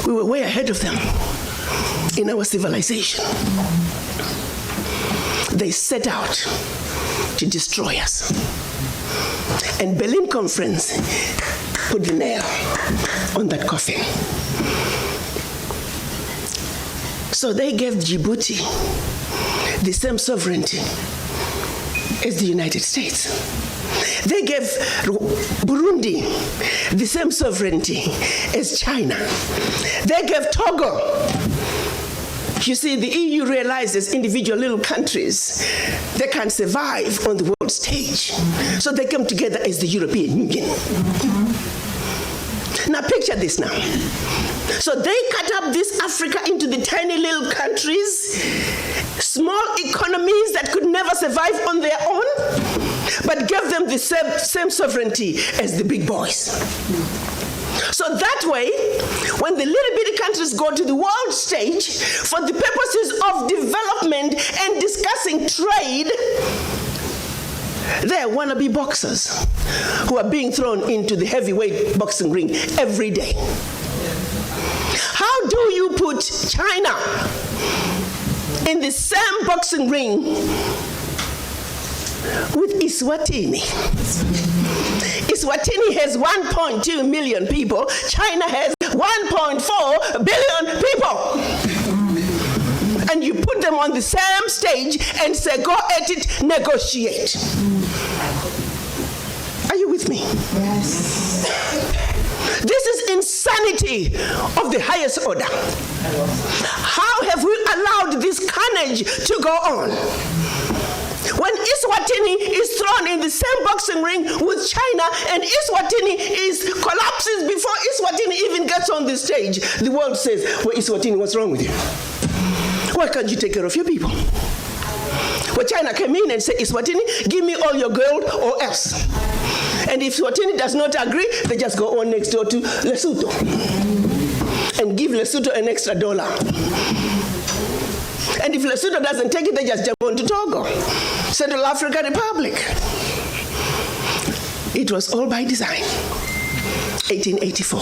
We were way ahead of them in our civilization. They set out to destroy us. And Berlin Conference put the nail on that coffin. So they gave Djibouti the same sovereignty as the United States. They gave Burundi the same sovereignty as China. They gave Togo. You see, the EU realizes individual little countries, they can't survive on the world stage. So they come together as the European Union. Now picture this now. So they cut up this Africa into the tiny little countries, small economies that could never survive on their own, but gave them the same sovereignty as the big boys. So that way, when the little bitty countries go to the world stage for the purposes of development and discussing trade, they're wannabe boxers who are being thrown into the heavyweight boxing ring every day. How do you put China in the same boxing ring with Eswatini? Eswatini has 1.2 million people. China has 1.4 billion people. And you put them on the same stage and say, go at it, negotiate. Are you with me? Yes. This is insanity of the highest order. How have we allowed this carnage to go on? When Eswatini is thrown in the same boxing ring with China and Eswatini collapses before Eswatini even gets on the stage, the world says, well, Eswatini, what's wrong with you? Why can't you take care of your people? Well, China came in and said, Eswatini, give me all your gold or else. And if Eswatini does not agree, they just go on next door to Lesotho and give Lesotho an extra $1. And if Lesotho doesn't take it, they just jump on to Togo, Central African Republic. It was all by design. 1884.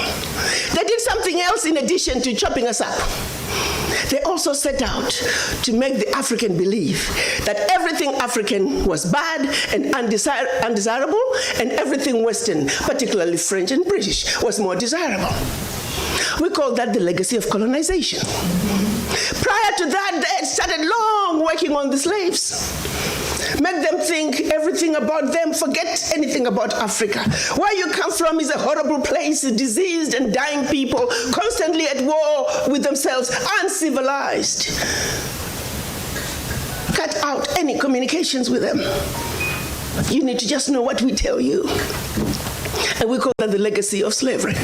They did something else in addition to chopping us up. They also set out to make the African believe that everything African was bad and undesirable, and everything Western, particularly French and British, was more desirable. We call that the legacy of colonization. Prior to that, they had started long working on the slaves. Make them think everything about them, forget anything about Africa. Where you come from is a horrible place, diseased and dying people, constantly at war with themselves, uncivilized. Cut out any communications with them. You need to just know what we tell you. And we call that the legacy of slavery.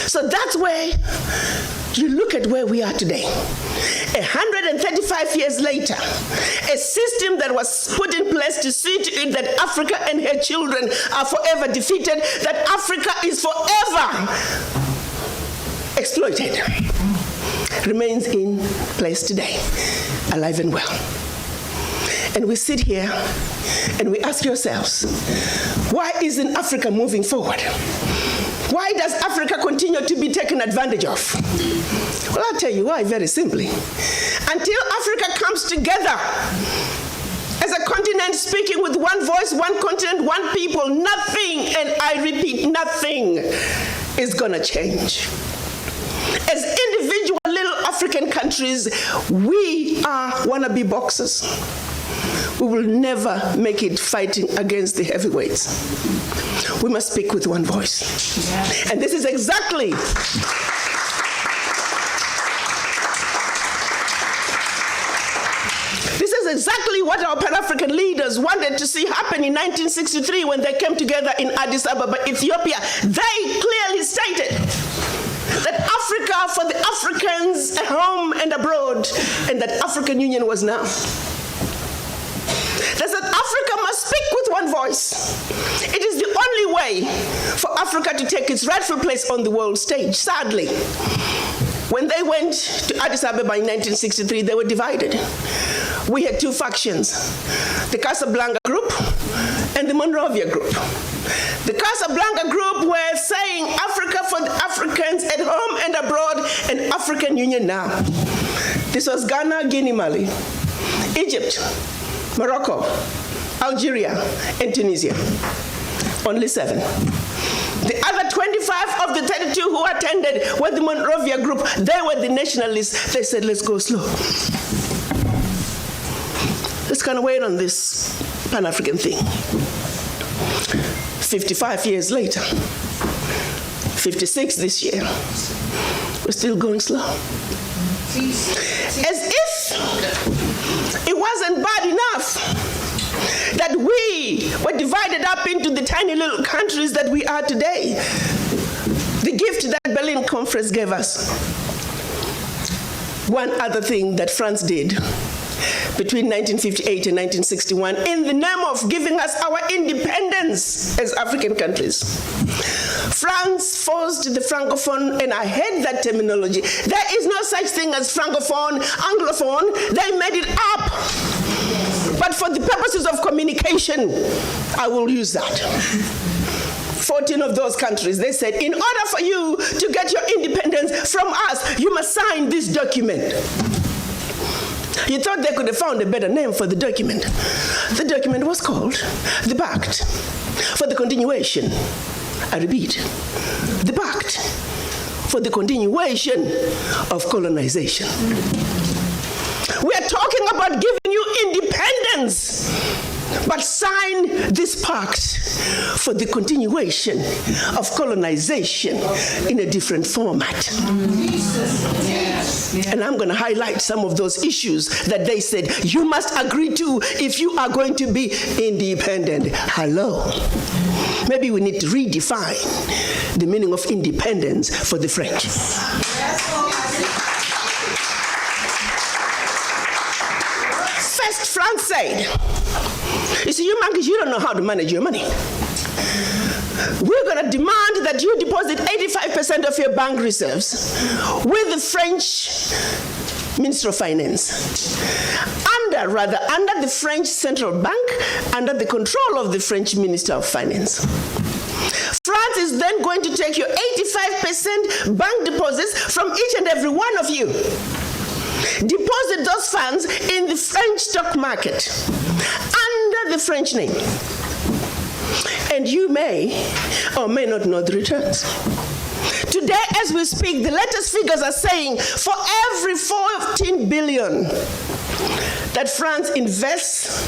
So that's where you look at where we are today. 135 years later, a system that was put in place to see to it that Africa and her children are forever defeated, that Africa is forever exploited, remains in place today, alive and well. And we sit here and we ask ourselves, why isn't Africa moving forward? Why does Africa continue to be taken advantage of? Well, I'll tell you why, very simply. Until Africa comes together as a continent speaking with one voice, one continent, one people, nothing, and I repeat, nothing is gonna change. As individual little African countries, we are wannabe boxers. We will never make it fighting against the heavyweights. We must speak with one voice. Yes. And this is exactly what our Pan-African leaders wanted to see happen in 1963 when they came together in Addis Ababa, Ethiopia. They clearly stated that Africa for the Africans at home and abroad, and that African Union was now. They said Africa must speak with one voice. It is the only way for Africa to take its rightful place on the world stage. Sadly, when they went to Addis Ababa in 1963, they were divided. We had two factions, the Casablanca group and the Monrovia group. The Casablanca group were saying Africa for the Africans at home and abroad, and African Union now. This was Ghana, Guinea, Mali, Egypt, Morocco, Algeria, and Tunisia. Only 7. The other 25 of the 32 who attended were the Monrovia group. They were the nationalists. They said, let's go slow. Let's kind of wait on this Pan-African thing. 55 years later, 56 this year, we're still going slow. As if it wasn't bad enough that we were divided up into the tiny little countries that we are today. The gift that Berlin Conference gave us. One other thing that France did between 1958 and 1961 in the name of giving us our independence as African countries. France forced the Francophone, and I hate that terminology. There is no such thing as Francophone, Anglophone. They made it up. But for the purposes of communication, I will use that. 14 of those countries, they said, in order for you to get your independence from us, you must sign this document. You thought they could have found a better name for the document. The document was called the Pact for the Continuation. I repeat, the Pact for the Continuation of Colonization. We are talking about giving you independence, but sign this pact for the continuation of colonization in a different format. And I'm going to highlight some of those issues that they said you must agree to if you are going to be independent. Hello. Maybe we need to redefine the meaning of independence for the French. First, France said, you see, you monkeys, you don't know how to manage your money. We're going to demand that you deposit 85% of your bank reserves with the French Minister of Finance. Under the French Central Bank, under the control of the French Minister of Finance. France is then going to take your 85% bank deposits from each and every one of you. Deposit those funds in the French stock market under the French name. And you may or may not know the returns. Today, as we speak, the latest figures are saying for every 14 billion that France invests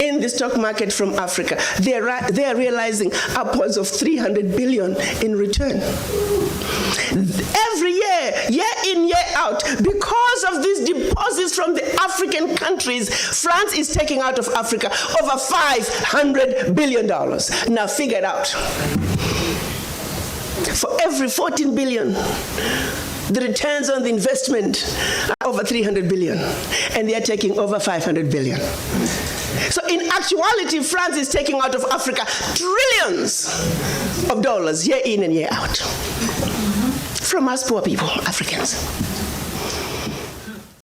in the stock market from Africa, they are realizing upwards of 300 billion in return. Every year, year in, year out, because of these deposits from the African countries, France is taking out of Africa over $500 billion. Now figure it out. For every 14 billion, the returns on the investment are over 300 billion, and they are taking over 500 billion. So in actuality, France is taking out of Africa trillions of dollars year in and year out from us poor people, Africans.